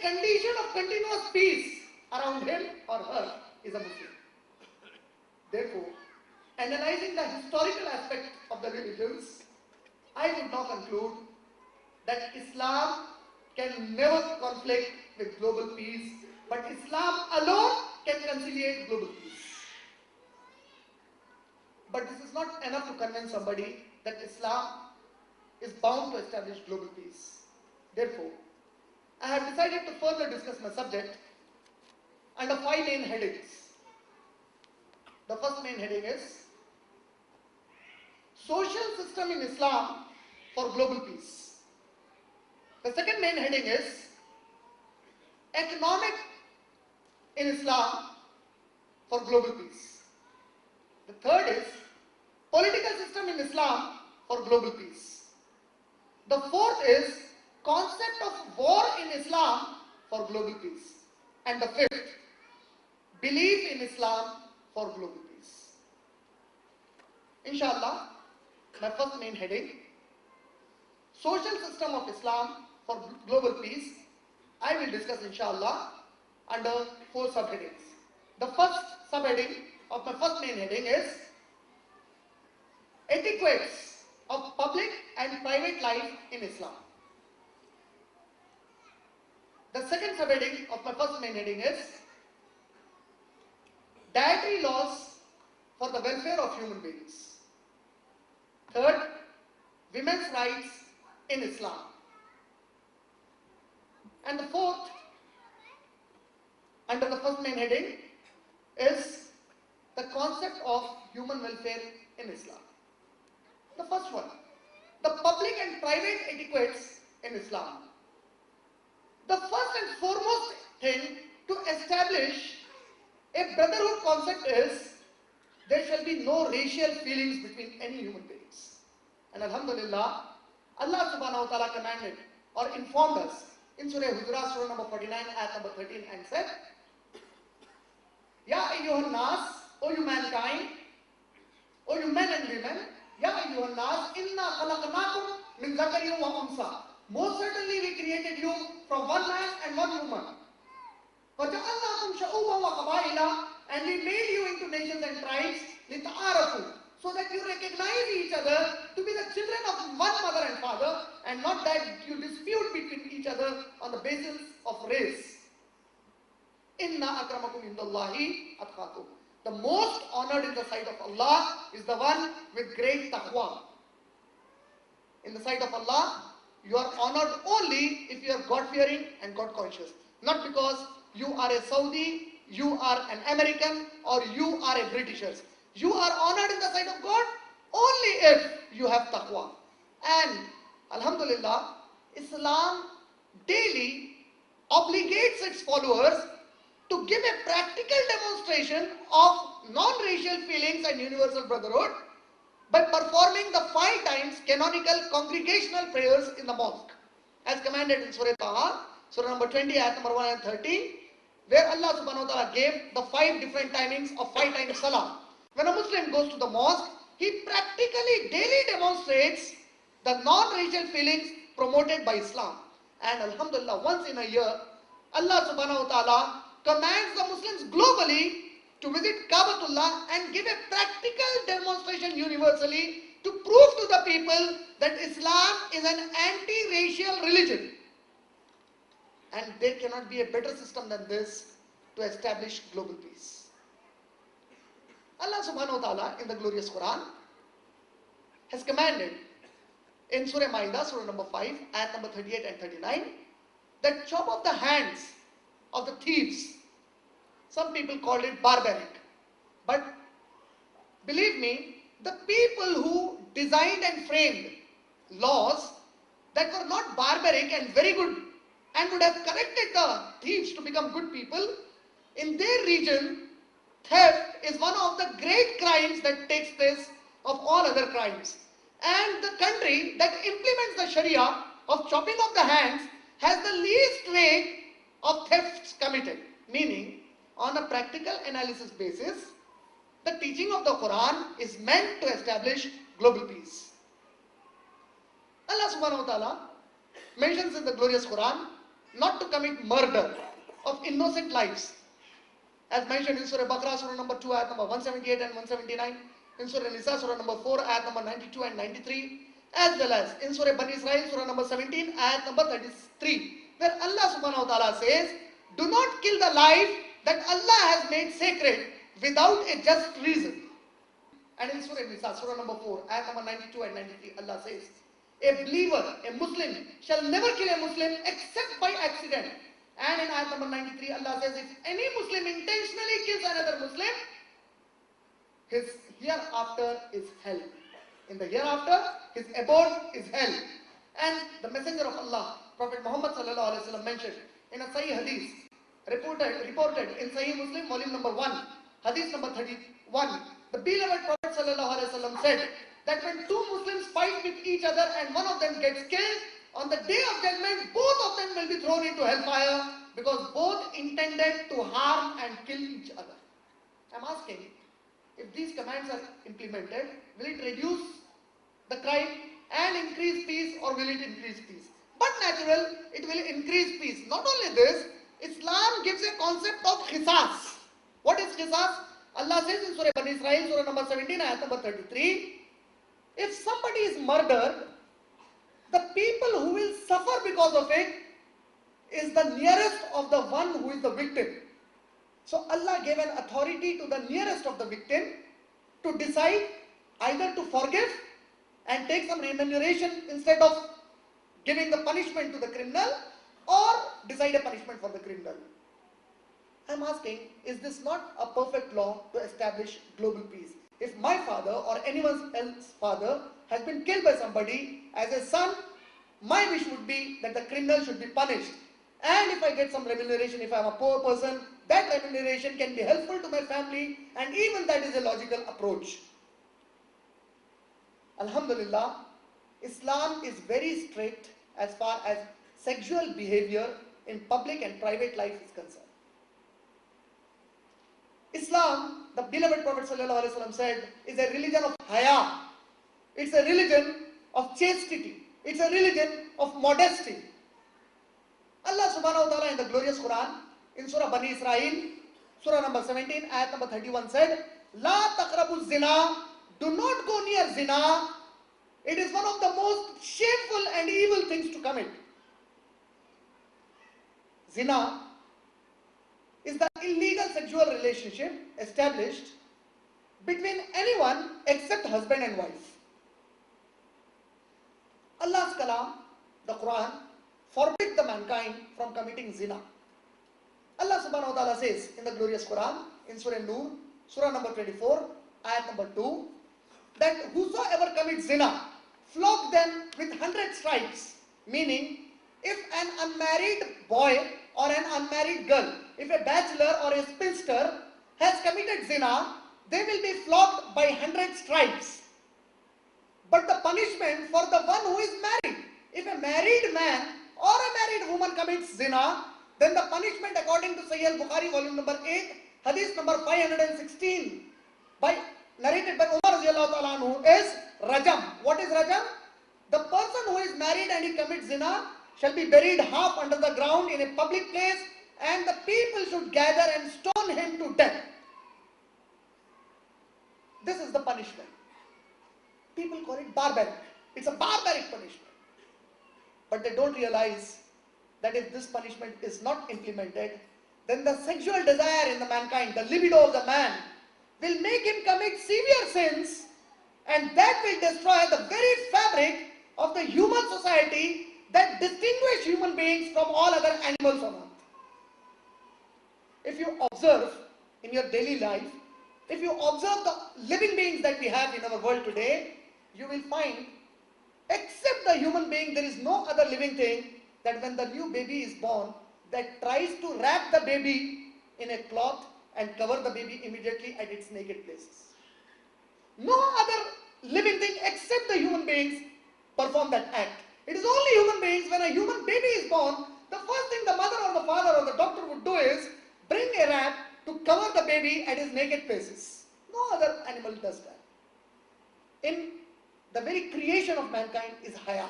condition of continuous peace around him or her is a Muslim. Therefore, analyzing the historical aspect of the religions, I would now conclude that Islam can never conflict with global peace, but Islam alone can conciliate global peace. But this is not enough to convince somebody that Islam is bound to establish global peace. Therefore, I have decided to further discuss my subject under 5 main headings. The first main heading is social system in Islam for global peace. The second main heading is economic in Islam for global peace. The third is political system in Islam for global peace. The fourth is concept of war in Islam for global peace. And the fifth, belief in Islam for global peace. Inshallah, my first main heading, social system of Islam for global peace, I will discuss inshallah under 4 subheadings. The first subheading of my first main heading is etiquettes of public and private life in Islam. The second subheading of my first main heading is dietary laws for the welfare of human beings. Third, women's rights in Islam. And the fourth, under the first main heading, is the concept of human welfare in Islam. The first one, the public and private etiquettes in Islam. The first and foremost thing to establish a brotherhood concept is there shall be no racial feelings between any human beings. And Alhamdulillah, Allah subhanahu wa ta'ala commanded or informed us in Surah Hujurat, Surah number 49, ayat number 13, and said, Ya ayyuhan nas, O you mankind, O you men and women, Ya ayyuhan nas, inna khalaqnakum min zakarin wa unsa. Most certainly we created you from one man and one woman. وَجَعَلْنَاكُمْ شَعُوبًا وَقَبَائِلًا, and we made you into nations and tribes لِتَعَارَفُوا, so that you recognize each other to be the children of one mother and father, and not that you dispute between each other on the basis of race. Inna akramakum indallahi atqakum. The most honored in the sight of Allah is the one with great taqwa. In the sight of Allah, you are honored only if you are God-fearing and God-conscious. Not because you are a Saudi, you are an American, or you are a Britishers. You are honored in the sight of God only if you have taqwa. And Alhamdulillah, Islam daily obligates its followers to give a practical demonstration of non-racial feelings and universal brotherhood by performing the 5 times canonical congregational prayers in the mosque, as commanded in Surah Taha, Surah number 20, ayat number 1 and 13, where Allah subhanahu wa ta'ala gave the 5 different timings of 5 times salah. When a Muslim goes to the mosque, he practically daily demonstrates the non-racial feelings promoted by Islam. And Alhamdulillah, once in a year, Allah subhanahu wa ta'ala commands the Muslims globally to visit Kaabatullah and give a practical demonstration universally to prove to the people that Islam is an anti-racial religion. And there cannot be a better system than this to establish global peace. Allah subhanahu wa ta'ala in the glorious Quran has commanded in Surah Ma'idah, Surah number 5, ayat number 38 and 39, that chop off the hands of the thieves. Some people called it barbaric. But believe me, the people who designed and framed laws that were not barbaric and very good and would have corrected the thieves to become good people, in their region, theft is one of the great crimes that takes place of all other crimes. And the country that implements the Sharia of chopping off the hands has the least rate of thefts committed. Meaning, on a practical analysis basis, the teaching of the Quran is meant to establish global peace. Allah subhanahu wa ta'ala mentions in the glorious Quran, not to commit murder of innocent lives, as mentioned in Surah Baqarah, Surah number 2, ayat number 178 and 179, in Surah Nisa, Surah number 4, ayat number 92 and 93, as well as in Surah Bani Israel, Surah number 17, ayat number 33, where Allah subhanahu wa ta'ala says, do not kill the life that Allah has made sacred without a just reason. And in Surah Nisa, Surah number 4, ayat number 92 and 93, Allah says, a believer, a Muslim, shall never kill a Muslim except by accident. And in ayat number 93, Allah says, if any Muslim intentionally kills another Muslim, his hereafter is hell. In the hereafter, his abode is hell. And the Messenger of Allah, Prophet Muhammad sallallahu alaihi wasallam, mentioned in a Sahih Hadith, reported in Sahih Muslim, volume number 1, Hadith number 31, the beloved Prophet sallallahu alaihi wasallam said that when two Muslims fight with each other and one of them gets killed, on the day of judgment, both of them will be thrown into hellfire because both intended to harm and kill each other. I'm asking, if these commands are implemented, will it reduce the crime and increase peace, or will it increase peace? But natural, it will increase peace. Not only this, Islam gives a concept of qisas. What is qisas? Allah says in Surah Bani Israel, Surah number 17, ayat number 33, if somebody is murdered, the people who will suffer because of it is the nearest of the one who is the victim. So Allah gave an authority to the nearest of the victim to decide either to forgive and take some remuneration instead of giving the punishment to the criminal, or decide a punishment for the criminal. I'm asking, is this not a perfect law to establish global peace? If my father or anyone else's father has been killed by somebody, as a son, my wish would be that the criminal should be punished. And if I get some remuneration, if I'm a poor person, that remuneration can be helpful to my family, and even that is a logical approach. Alhamdulillah, Islam is very strict as far as sexual behavior in public and private life is concerned. Islam, the beloved Prophet ﷺ said, is a religion of haya. It's a religion of chastity. It's a religion of modesty. Allah subhanahu wa ta'ala in the glorious Quran, in Surah Bani Israel, Surah number 17, ayat number 31 said, La taqrabu zina, do not go near zina. It is one of the most shameful and evil things to commit. Zina is the illegal sexual relationship established between anyone except husband and wife. Allah's kalam, the Quran, forbids the mankind from committing zina. Allah subhanahu wa ta'ala says in the glorious Quran, in Surah Nur, Surah number 24, ayat number 2, that whosoever commits zina, flog them with 100 stripes. Meaning, if an unmarried boy or an unmarried girl, if a bachelor or a spinster has committed zina, they will be flogged by 100 stripes. But the punishment for the one who is married, if a married man or a married woman commits zina, then the punishment according to Sahih al-Bukhari, volume number 8, hadith number 516, narrated by Umar radiallahu ta'ala anhu, is rajam. What is rajam? The person who is married and he commits zina shall be buried half under the ground in a public place, and the people should gather and stone him to death. This is the punishment. People call it barbaric. It's a barbaric punishment. But they don't realize that if this punishment is not implemented, then the sexual desire in the mankind, the libido of the man, will make him commit severe sins, and that will destroy the very fabric of the human society that distinguish human beings from all other animals on earth. If you observe in your daily life, if you observe the living beings that we have in our world today, you will find, except the human being, there is no other living thing that when the new baby is born, that tries to wrap the baby in a cloth and cover the baby immediately at its naked places. No other living thing except the human beings perform that act. It is only human beings, when a human baby is born, the first thing the mother or the father or the doctor would do is bring a wrap to cover the baby at his naked places. No other animal does that. In the very creation of mankind is haya.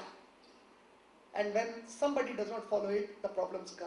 and when somebody does not follow it, the problems come.